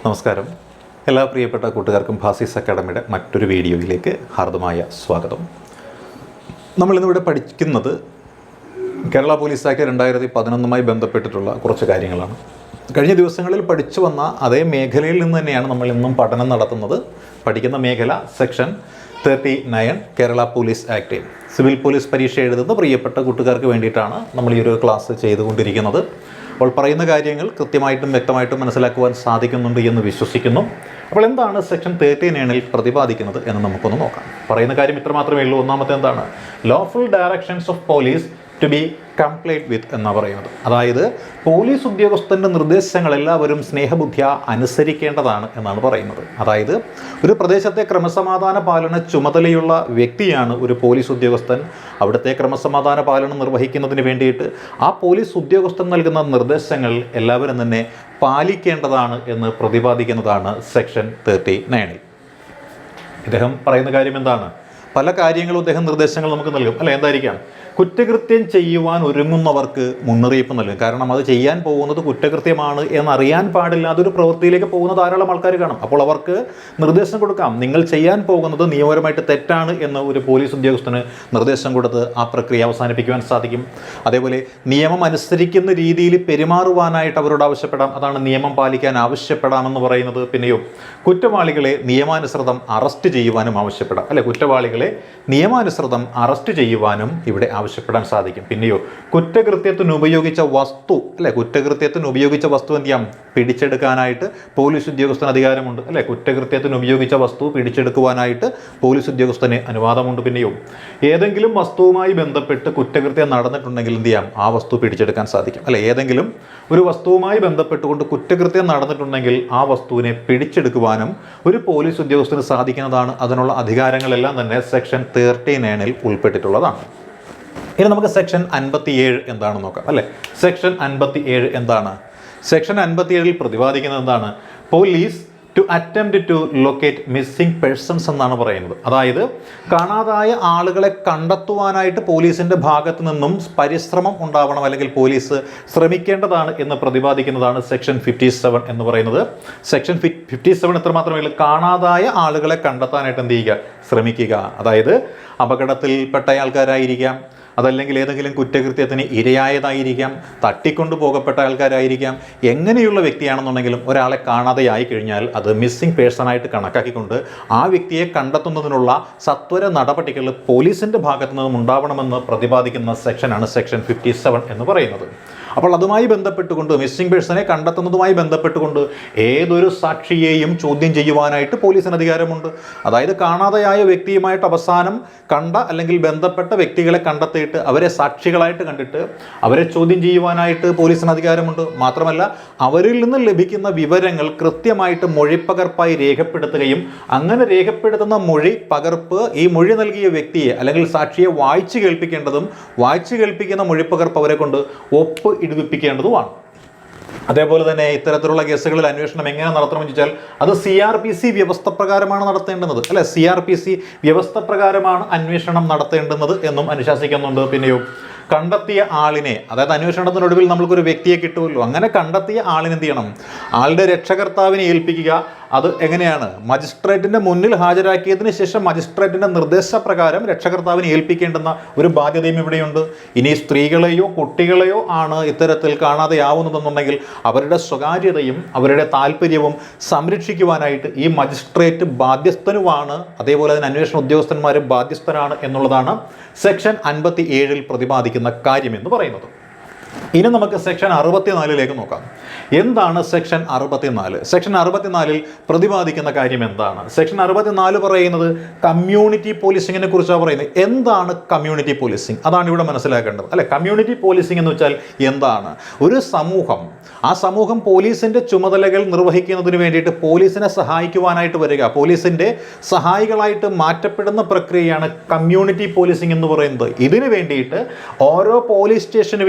നമസ്കാരം. എല്ലാ പ്രിയപ്പെട്ട കൂട്ടുകാർക്കും ഭാസിസ് അക്കാഡമിയുടെ മറ്റൊരു വീഡിയോയിലേക്ക് ഹാർദമായ സ്വാഗതം. നമ്മളിന്നിവിടെ പഠിക്കുന്നത് കേരള പോലീസ് ആക്ട് 2011 ബന്ധപ്പെട്ടിട്ടുള്ള കുറച്ച് കാര്യങ്ങളാണ്. കഴിഞ്ഞ ദിവസങ്ങളിൽ പഠിച്ചു വന്ന അതേ മേഖലയിൽ നിന്ന് തന്നെയാണ് നമ്മൾ ഇന്നും പഠനം നടത്തുന്നത്. പഠിക്കുന്ന മേഖല section 39 Kerala police act. Civil police പരീക്ഷ എഴുതുന്ന പ്രിയപ്പെട്ട കൂട്ടുകാർക്ക് വേണ്ടിയിട്ടാണ് നമ്മൾ ഈ ഒരു ക്ലാസ് ചെയ്തുകൊണ്ടിരിക്കുന്നത്. അപ്പോൾ പറയുന്ന കാര്യങ്ങൾ കൃത്യമായിട്ടും വ്യക്തമായിട്ടും മനസ്സിലാക്കുവാൻ സാധിക്കുന്നുണ്ട് എന്ന് വിശ്വസിക്കുന്നു. അപ്പോൾ എന്താണ് സെക്ഷൻ 39 പ്രതിപാദിക്കുന്നത് എന്ന് നമുക്കൊന്ന് നോക്കാം. പറയുന്ന കാര്യം ഇത്ര മാത്രമേ ഉള്ളൂ. ഒന്നാമത്തെ എന്താണ്? Lawful directions of police to be compliant with എന്നാണ് പറയുന്നത്. അതായത് പോലീസ് ഉദ്യോഗസ്ഥൻ്റെ നിർദ്ദേശങ്ങൾ എല്ലാവരും സ്നേഹബുദ്ധിയ അനുസരിക്കേണ്ടതാണ് എന്നാണ് പറയുന്നത്. അതായത് ഒരു പ്രദേശത്തെ ക്രമസമാധാന പാലന ചുമതലയുള്ള വ്യക്തിയാണ് ഒരു പോലീസ് ഉദ്യോഗസ്ഥൻ. അവിടുത്തെ ക്രമസമാധാന പാലനം നിർവഹിക്കുന്നതിന് വേണ്ടിയിട്ട് ആ പോലീസ് ഉദ്യോഗസ്ഥൻ നൽകുന്ന നിർദ്ദേശങ്ങൾ എല്ലാവരും തന്നെ പാലിക്കേണ്ടതാണ് എന്ന് പ്രതിപാദിക്കുന്നതാണ് സെക്ഷൻ 39. ഇദ്ദേഹം പറയുന്ന കാര്യം എന്താണ്? പല കാര്യങ്ങളും അദ്ദേഹം നിർദ്ദേശങ്ങൾ നമുക്ക് നൽകും, അല്ല എന്തായിരിക്കാം? കുറ്റകൃത്യം ചെയ്യുവാൻ ഒരുങ്ങുന്നവർക്ക് മുന്നറിയിപ്പ് നൽകും. കാരണം അത് ചെയ്യാൻ പോകുന്നത് കുറ്റകൃത്യമാണ് എന്നറിയാൻ പാടില്ലാതെ ഒരു പ്രവൃത്തിയിലേക്ക് പോകുന്ന ധാരാളം ആൾക്കാർ കാണും. അപ്പോൾ അവർക്ക് നിർദ്ദേശം കൊടുക്കാം, നിങ്ങൾ ചെയ്യാൻ പോകുന്നത് നിയമപരമായിട്ട് തെറ്റാണ് എന്ന് ഒരു പോലീസ് ഉദ്യോഗസ്ഥന് നിർദ്ദേശം കൊടുത്ത് ആ പ്രക്രിയ അവസാനിപ്പിക്കുവാൻ സാധിക്കും. അതേപോലെ നിയമം അനുസരിക്കുന്ന രീതിയിൽ പെരുമാറുവാനായിട്ട് അവരോട് ആവശ്യപ്പെടാം. അതാണ് നിയമം പാലിക്കാൻ ആവശ്യപ്പെടാമെന്ന് പറയുന്നത്. പിന്നെയോ കുറ്റവാളികളെ നിയമാനുസൃതം അറസ്റ്റ് ചെയ്യുവാനും ആവശ്യപ്പെടാം, അല്ലെ? കുറ്റവാളികളെ നിയമാനുസൃതം അറസ്റ്റ് ചെയ്യുവാനും ഇവിടെ ആവശ്യപ്പെടാൻ സാധിക്കും. പിന്നെയോ കുറ്റകൃത്യത്തിന് ഉപയോഗിച്ച വസ്തു, അല്ലെ? കുറ്റകൃത്യത്തിന് ഉപയോഗിച്ച വസ്തു എന്ത് ചെയ്യാം? പിടിച്ചെടുക്കാനായിട്ട് പോലീസ് ഉദ്യോഗസ്ഥന് അധികാരമുണ്ട്, അല്ലെ? കുറ്റകൃത്യത്തിന് ഉപയോഗിച്ച വസ്തു പിടിച്ചെടുക്കുവാനായിട്ട് പോലീസ് ഉദ്യോഗസ്ഥന് അനുവാദമുണ്ട്. പിന്നെയോ ഏതെങ്കിലും വസ്തുവുമായി ബന്ധപ്പെട്ട് കുറ്റകൃത്യം നടന്നിട്ടുണ്ടെങ്കിൽ എന്ത് ചെയ്യാം? ആ വസ്തു പിടിച്ചെടുക്കാൻ സാധിക്കും, അല്ലെ? ഏതെങ്കിലും ഒരു വസ്തുവുമായി ബന്ധപ്പെട്ടുകൊണ്ട് കുറ്റകൃത്യം നടന്നിട്ടുണ്ടെങ്കിൽ ആ വസ്തുവിനെ പിടിച്ചെടുക്കുവാനും ഒരു പോലീസ് ഉദ്യോഗസ്ഥന് സാധിക്കുന്നതാണ്. അതിനുള്ള അധികാരങ്ങളെല്ലാം തന്നെ സെക്ഷൻ 39 ഉൾപ്പെട്ടിട്ടുള്ളതാണ്. ഇനി നമുക്ക് സെക്ഷൻ 57 എന്താണെന്ന് നോക്കാം, അല്ലേ? സെക്ഷൻ 57 എന്താണ്? സെക്ഷൻ 57 പ്രതിപാദിക്കുന്നത് എന്താണ്? Police to attempt to locate missing persons എന്നാണ് പറയുന്നത്. അതായത് കാണാതായ ആളുകളെ കണ്ടെത്തുവാനായിട്ട് പോലീസിൻ്റെ ഭാഗത്തു നിന്നും പരിശ്രമം ഉണ്ടാവണം, അല്ലെങ്കിൽ പോലീസ് ശ്രമിക്കേണ്ടതാണ് എന്ന് പ്രതിപാദിക്കുന്നതാണ് സെക്ഷൻ 57 എന്ന് പറയുന്നത്. സെക്ഷൻ 57 എത്രമാത്രമേ ഉള്ളൂ? കാണാതായ ആളുകളെ കണ്ടെത്താനായിട്ട് എന്ത് ചെയ്യുക? ശ്രമിക്കുക. അതായത് അപകടത്തിൽപ്പെട്ട ആൾക്കാരായിരിക്കാം, അതല്ലെങ്കിൽ ഏതെങ്കിലും കുറ്റകൃത്യത്തിന് ഇരയായതായിരിക്കാം, തട്ടിക്കൊണ്ടു പോകപ്പെട്ട ആൾക്കാരായിരിക്കാം. എങ്ങനെയുള്ള വ്യക്തിയാണെന്നുണ്ടെങ്കിലും ഒരാളെ കാണാതെയായി കഴിഞ്ഞാൽ അത് മിസ്സിംഗ് പേഴ്സണായിട്ട് കണക്കാക്കിക്കൊണ്ട് ആ വ്യക്തിയെ കണ്ടെത്തുന്നതിനുള്ള സത്വര നടപടികൾ പോലീസിൻ്റെ ഭാഗത്തു നിന്നും ഉണ്ടാവണമെന്ന് പ്രതിപാദിക്കുന്ന സെക്ഷനാണ് സെക്ഷൻ 57 എന്ന് പറയുന്നത്. അപ്പോൾ അതുമായി ബന്ധപ്പെട്ടുകൊണ്ട്, മിസ്സിംഗ് പേഴ്സണെ കണ്ടെത്തുന്നതുമായി ബന്ധപ്പെട്ടുകൊണ്ട് ഏതൊരു സാക്ഷിയെയും ചോദ്യം ചെയ്യുവാനായിട്ട് പോലീസിന് അധികാരമുണ്ട്. അതായത് കാണാതെയായ വ്യക്തിയുമായിട്ട് അവസാനം കണ്ട അല്ലെങ്കിൽ ബന്ധപ്പെട്ട വ്യക്തികളെ കണ്ടെത്തിയിട്ട് അവരെ സാക്ഷികളായിട്ട് കണ്ടിട്ട് അവരെ ചോദ്യം ചെയ്യുവാനായിട്ട് പോലീസിന് അധികാരമുണ്ട്. മാത്രമല്ല അവരിൽ നിന്ന് ലഭിക്കുന്ന വിവരങ്ങൾ കൃത്യമായിട്ട് മൊഴിപ്പകർപ്പായി രേഖപ്പെടുത്തുകയും അങ്ങനെ രേഖപ്പെടുത്തുന്ന മൊഴി പകർപ്പ് ഈ മൊഴി നൽകിയ വ്യക്തിയെ അല്ലെങ്കിൽ സാക്ഷിയെ വായിച്ചു കേൾപ്പിക്കേണ്ടതും വായിച്ചു കേൾപ്പിക്കുന്ന മൊഴിപ്പകർപ്പ് അവരെ കൊണ്ട് ഒപ്പ് ഇടുവിപ്പിക്കേണ്ടതുമാണ്. അതേപോലെ തന്നെ ഇത്തരത്തിലുള്ള കേസുകളിൽ അന്വേഷണം എങ്ങനെ നടത്തണമെന്ന് ചോദിച്ചാൽ അത് CRPC വ്യവസ്ഥ പ്രകാരമാണ് നടത്തേണ്ടുന്നത്, അല്ലെ? CRPC വ്യവസ്ഥ പ്രകാരമാണ് അന്വേഷണം നടത്തേണ്ടുന്നത് എന്നും അനുശാസിക്കുന്നുണ്ട്. പിന്നെയോ കണ്ടെത്തിയ ആളിനെ, അതായത് അന്വേഷണത്തിനൊടുവിൽ നമ്മൾക്കൊരു വ്യക്തിയെ കിട്ടുമല്ലോ, അങ്ങനെ കണ്ടെത്തിയ ആളിനെ എന്ത് ചെയ്യണം? ആളുടെ രക്ഷകർത്താവിനെ ഏൽപ്പിക്കുക. അത് എങ്ങനെയാണ്? മജിസ്ട്രേറ്റിൻ്റെ മുന്നിൽ ഹാജരാക്കിയതിന് ശേഷം മജിസ്ട്രേറ്റിൻ്റെ നിർദ്ദേശപ്രകാരം രക്ഷകർത്താവിനെ ഏൽപ്പിക്കേണ്ടുന്ന ഒരു ബാധ്യതയും ഇവിടെയുണ്ട്. ഇനി സ്ത്രീകളെയോ കുട്ടികളെയോ ആണ് ഇത്തരത്തിൽ കാണാതെയാവുന്നതെന്നുണ്ടെങ്കിൽ അവരുടെ സ്വകാര്യതയും അവരുടെ താല്പര്യവും സംരക്ഷിക്കുവാനായിട്ട് ഈ മജിസ്ട്രേറ്റ് ബാധ്യസ്ഥനുമാണ്. അതേപോലെ തന്നെ അന്വേഷണ ഉദ്യോഗസ്ഥന്മാരും ബാധ്യസ്ഥനാണ് എന്നുള്ളതാണ് സെക്ഷൻ 57 പ്രതിപാദിക്കുന്ന കാര്യം എന്ന് പറയുന്നത്. ഇനി നമുക്ക് സെക്ഷൻ 64 നോക്കാം. എന്താണ് സെക്ഷൻ 64? സെക്ഷൻ 64 പ്രതിപാദിക്കുന്ന കാര്യം എന്താണ്? സെക്ഷൻ 64 പറയുന്നത് കമ്മ്യൂണിറ്റി പോലീസിങ്ങിനെ കുറിച്ചാണ് പറയുന്നത്. എന്താണ് കമ്മ്യൂണിറ്റി പോലീസിങ്? അതാണ് ഇവിടെ മനസ്സിലാക്കേണ്ടത്, അല്ലെ? കമ്മ്യൂണിറ്റി പോലീസിങ് എന്ന് വെച്ചാൽ എന്താണ്? ഒരു സമൂഹം, ആ സമൂഹം പോലീസിൻ്റെ ചുമതലകൾ നിർവഹിക്കുന്നതിന് വേണ്ടിയിട്ട് പോലീസിനെ സഹായിക്കുവാനായിട്ട് വരിക, പോലീസിൻ്റെ സഹായികളായിട്ട് മാറ്റപ്പെടുന്ന പ്രക്രിയയാണ് കമ്മ്യൂണിറ്റി പോലീസിങ് എന്ന് പറയുന്നത്. ഇതിനു വേണ്ടിയിട്ട് ഓരോ പോലീസ് സ്റ്റേഷന്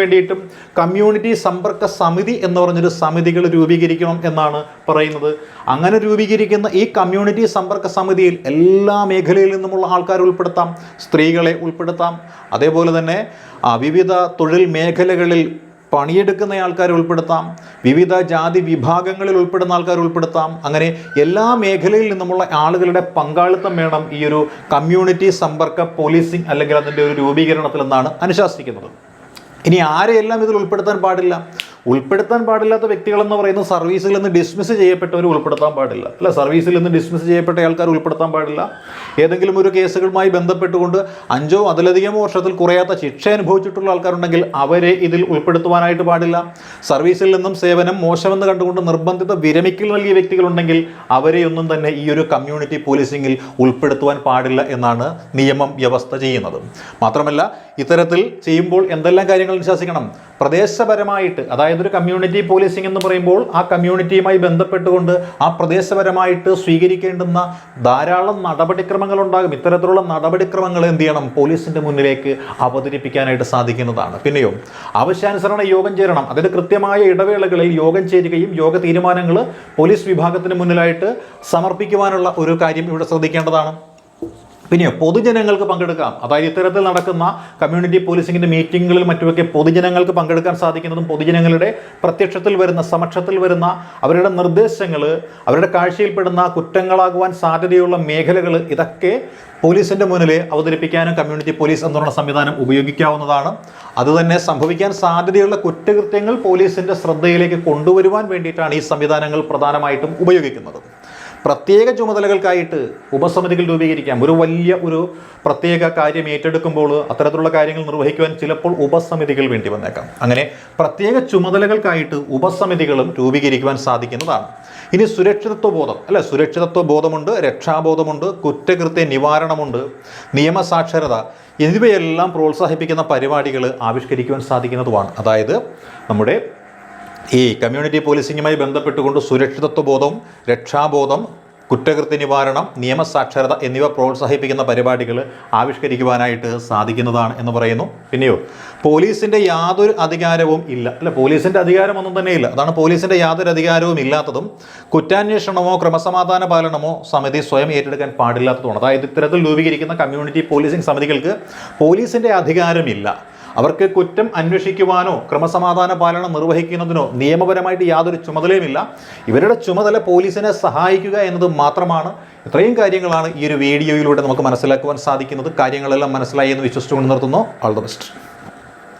വേണ്ടിയിട്ടും കമ്മ്യൂണിറ്റി സമ്പർക്ക സമിതി എന്ന് പറഞ്ഞൊരു സമിതികൾ രൂപീകരിക്കണം എന്നാണ് പറയുന്നത്. അങ്ങനെ രൂപീകരിക്കുന്ന ഈ കമ്മ്യൂണിറ്റി സമ്പർക്ക സമിതിയിൽ എല്ലാ മേഖലയിൽ നിന്നുമുള്ള ആൾക്കാരെ ഉൾപ്പെടുത്താം, സ്ത്രീകളെ ഉൾപ്പെടുത്താം. അതേപോലെ തന്നെ വിവിധ തൊഴിൽ മേഖലകളിൽ പണിയെടുക്കുന്ന ആൾക്കാരെ ഉൾപ്പെടുത്താം, വിവിധ ജാതി വിഭാഗങ്ങളിൽ ഉൾപ്പെടുന്ന ആൾക്കാരെ ഉൾപ്പെടുത്താം. അങ്ങനെ എല്ലാ മേഖലയിൽ നിന്നുമുള്ള ആളുകളുടെ പങ്കാളിത്തം വേണം ഈ ഒരു കമ്മ്യൂണിറ്റി സമ്പർക്ക പോലീസിംഗ് അല്ലെങ്കിൽ അതിൻ്റെ ഒരു രൂപീകരണത്തിൽ എന്നാണ് അനുശാസിക്കുന്നത്. ഇനി ആരെയെല്ലാം ഇതിൽ ഉൾപ്പെടുത്താൻ പാടില്ല? ഉൾപ്പെടുത്താൻ പാടില്ലാത്ത വ്യക്തികളെന്ന് പറയുന്നത് സർവീസിൽ നിന്ന് ഡിസ്മിസ് ചെയ്യപ്പെട്ടവർ ഉൾപ്പെടുത്താൻ പാടില്ല, അല്ല, സർവീസിൽ നിന്ന് ഡിസ്മിസ് ചെയ്യപ്പെട്ട ആൾക്കാർ ഉൾപ്പെടുത്താൻ പാടില്ല. ഏതെങ്കിലും ഒരു കേസുകളുമായി ബന്ധപ്പെട്ടുകൊണ്ട് 5 അതിലധികമോ വർഷത്തിൽ കുറയാത്ത ശിക്ഷ അനുഭവിച്ചിട്ടുള്ള ആൾക്കാരുണ്ടെങ്കിൽ അവരെ ഇതിൽ ഉൾപ്പെടുത്തുവാനായിട്ട് പാടില്ല. സർവീസിൽ നിന്നും സേവനം മോശമെന്ന് കണ്ടുകൊണ്ട് നിർബന്ധിത വിരമിക്കൽ നൽകിയ വ്യക്തികളുണ്ടെങ്കിൽ അവരെയൊന്നും തന്നെ ഈ ഒരു കമ്മ്യൂണിറ്റി പോലീസിംഗിൽ ഉൾപ്പെടുത്തുവാൻ പാടില്ല എന്നാണ് നിയമം വ്യവസ്ഥ ചെയ്യുന്നത്. മാത്രമല്ല, ഇത്തരത്തിൽ ചെയ്യുമ്പോൾ എന്തെല്ലാം കാര്യങ്ങൾ അനുശാസിക്കണം? പ്രദേശപരമായിട്ട്, അതായത് ഒരു കമ്മ്യൂണിറ്റി പോലീസിംഗ് എന്ന് പറയുമ്പോൾ ആ കമ്മ്യൂണിറ്റിയുമായി ബന്ധപ്പെട്ടുകൊണ്ട് ആ പ്രദേശപരമായിട്ട് സ്വീകരിക്കേണ്ടുന്ന ധാരാളം നടപടിക്രമങ്ങൾ ഉണ്ടാകും. ഇത്തരത്തിലുള്ള നടപടിക്രമങ്ങൾ എന്ത് ചെയ്യണം? പോലീസിന്റെ മുന്നിലേക്ക് അവതരിപ്പിക്കാനായിട്ട് സാധിക്കുന്നതാണ്. പിന്നെയോ ആവശ്യാനുസരണ യോഗം ചേരണം. അതിന് കൃത്യമായ ഇടവേളകളിൽ യോഗം ചേരുകയും യോഗ തീരുമാനങ്ങൾ പോലീസ് വിഭാഗത്തിന് മുന്നിലായിട്ട് സമർപ്പിക്കുവാനുള്ള ഒരു കാര്യം ഇവിടെ ശ്രദ്ധിക്കേണ്ടതാണ്. പിന്നെ പൊതുജനങ്ങൾക്ക് പങ്കെടുക്കാം. അതായത് ഇത്തരത്തിൽ നടക്കുന്ന കമ്മ്യൂണിറ്റി പോലീസിങ്ങിൻ്റെ മീറ്റിങ്ങുകളിൽ മറ്റുമൊക്കെ പൊതുജനങ്ങൾക്ക് പങ്കെടുക്കാൻ സാധിക്കുന്നതും പൊതുജനങ്ങളുടെ പ്രത്യക്ഷത്തിൽ വരുന്ന, സമക്ഷത്തിൽ വരുന്ന അവരുടെ നിർദ്ദേശങ്ങൾ, അവരുടെ കാഴ്ചയിൽപ്പെടുന്ന കുറ്റങ്ങളാകുവാൻ സാധ്യതയുള്ള മേഖലകൾ, ഇതൊക്കെ പോലീസിൻ്റെ മുന്നിൽ അവതരിപ്പിക്കാനും കമ്മ്യൂണിറ്റി പോലീസ് എന്നുള്ള സംവിധാനം ഉപയോഗിക്കാവുന്നതാണ്. അതുതന്നെ സംഭവിക്കാൻ സാധ്യതയുള്ള കുറ്റകൃത്യങ്ങൾ പോലീസിൻ്റെ ശ്രദ്ധയിലേക്ക് കൊണ്ടുവരുവാൻ വേണ്ടിയിട്ടാണ് ഈ സംവിധാനങ്ങൾ പ്രധാനമായിട്ടും ഉപയോഗിക്കുന്നത്. പ്രത്യേക ചുമതലകൾക്കായിട്ട് ഉപസമിതികൾ രൂപീകരിക്കാം. ഒരു വലിയ ഒരു പ്രത്യേക കാര്യം ഏറ്റെടുക്കുമ്പോൾ അത്തരത്തിലുള്ള കാര്യങ്ങൾ നിർവഹിക്കുവാൻ ചിലപ്പോൾ ഉപസമിതികൾ വേണ്ടി വന്നേക്കാം. അങ്ങനെ പ്രത്യേക ചുമതലകൾക്കായിട്ട് ഉപസമിതികളും രൂപീകരിക്കുവാൻ സാധിക്കുന്നതാണ്. ഇനി സുരക്ഷിതത്വ ബോധം, അല്ലെ, സുരക്ഷിതത്വ ബോധമുണ്ട്, രക്ഷാബോധമുണ്ട്, കുറ്റകൃത്യ നിവാരണമുണ്ട്, നിയമസാക്ഷരത എന്നിവയെല്ലാം പ്രോത്സാഹിപ്പിക്കുന്ന പരിപാടികൾ ആവിഷ്കരിക്കുവാൻ സാധിക്കുന്നതുമാണ്. അതായത് നമ്മുടെ ഈ കമ്മ്യൂണിറ്റി പോലീസിങ്ങുമായി ബന്ധപ്പെട്ടുകൊണ്ട് സുരക്ഷിതത്വ ബോധം, രക്ഷാബോധം, കുറ്റകൃത്യ നിവാരണം, നിയമസാക്ഷരത എന്നിവ പ്രോത്സാഹിപ്പിക്കുന്ന പരിപാടികൾ ആവിഷ്കരിക്കുവാനായിട്ട് സാധിക്കുന്നതാണ് എന്ന് പറയുന്നു. പിന്നെയോ പോലീസിൻ്റെ യാതൊരു അധികാരവും ഇല്ല, അല്ല, പോലീസിൻ്റെ അധികാരമൊന്നും തന്നെ ഇല്ല. അതാണ് പോലീസിൻ്റെ യാതൊരു അധികാരവും ഇല്ലാത്തതും കുറ്റാന്വേഷണമോ ക്രമസമാധാന പാലനമോ സമിതി സ്വയം ഏറ്റെടുക്കാൻ പാടില്ലാത്തതുമാണ്. അതായത് ഇത്തരത്തിൽ രൂപീകരിക്കുന്ന കമ്മ്യൂണിറ്റി പോലീസിംഗ് സമിതികൾക്ക് പോലീസിൻ്റെ അധികാരമില്ല. അവർക്ക് കുറ്റം അന്വേഷിക്കുവാനോ ക്രമസമാധാന പാലനം നിർവഹിക്കുന്നതിനോ നിയമപരമായിട്ട് യാതൊരു ചുമതലയുമില്ല. ഇവരുടെ ചുമതല പോലീസിനെ സഹായിക്കുക എന്നത് മാത്രമാണ്. ഇത്രയും കാര്യങ്ങളാണ് ഈ ഒരു വീഡിയോയിലൂടെ നമുക്ക് മനസ്സിലാക്കുവാൻ സാധിക്കുന്നത്. കാര്യങ്ങളെല്ലാം മനസ്സിലായി എന്ന് വിശ്വസിച്ചുകൊണ്ട് നിർത്തുന്നു. All the best.